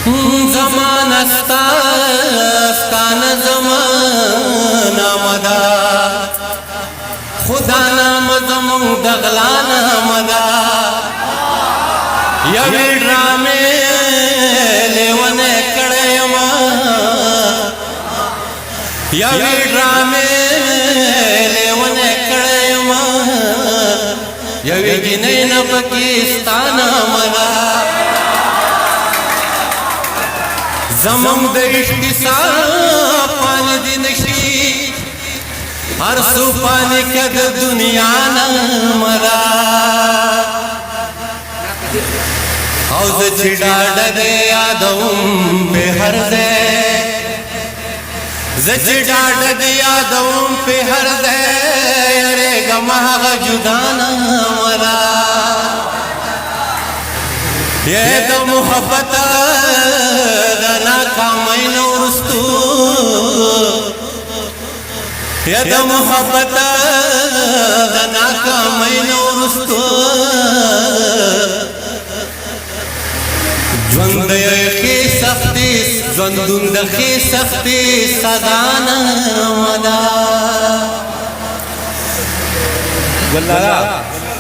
زمانه ستا نه زمانه مده خدا نام زمونږ د غلا نامه ده یوې ډرامې لیونی کړی یمه یوې ډرامې لیونی کړی یمه یوې جینۍ نه پکې ستا نامه ده زمونږ د عشق صاحب پانی دې نشي هر سو پانی که د دنیا نامه ده او زه چې ډاډه دې یادوم په هر ځای زه چې ډاډه دې یادوم په هر ځای یارېږم هغه جدا نامه ده یې د محبت د ناکامۍ نه وروستو یا د محبت د ناکامۍ نه وروستو ژوند د ښې سختي ژوندون د ښې سختي سزا نامه ده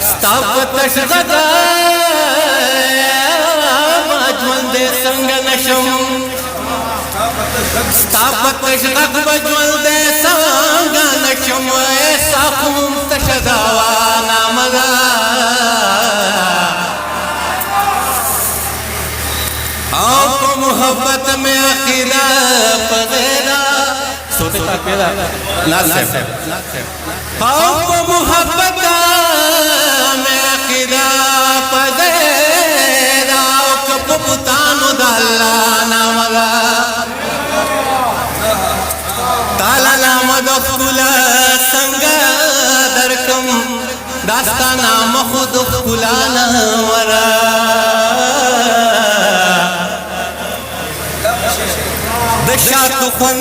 ستا په تش غږه ما ژوندی څنګه نشم ستا په تش غږ به ژوندی څنګه نشم ستا خو تشه دوا نامه ده او په محبت میں عقیدہ پغیرہ سوچتا پیدا ناصف او په محبت میں عقیدہ پغیرہ او کپ بتانو دا اللہ ناملا تالا نام دخلا سنگا درکم داستا نام خود خلا ناملا دشاتو خون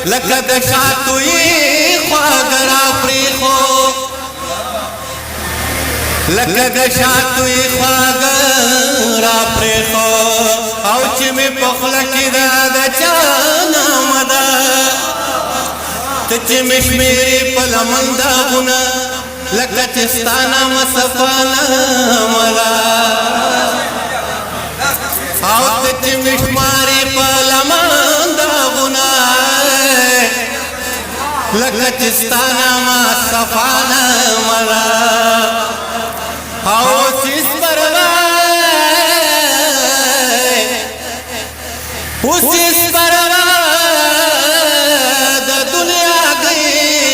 لکه دشاتو یې خواږه راپرېښو لکه دشاتو یې خواږه راپرېښو او چې مې په خوله کې ده د چا نامه ده ته چې مې شمېرې په لمن داغونه لکه چې ستا نامه صفا نامه ده او ته چې مې شمارې په لمن داغونه لکه چې ستا نامه صفا نامه ده او چې سپرغی اوس چې سپرغی د دنیا ګۍ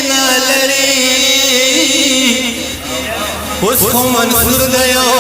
نه لري اوس خو منصور دی یو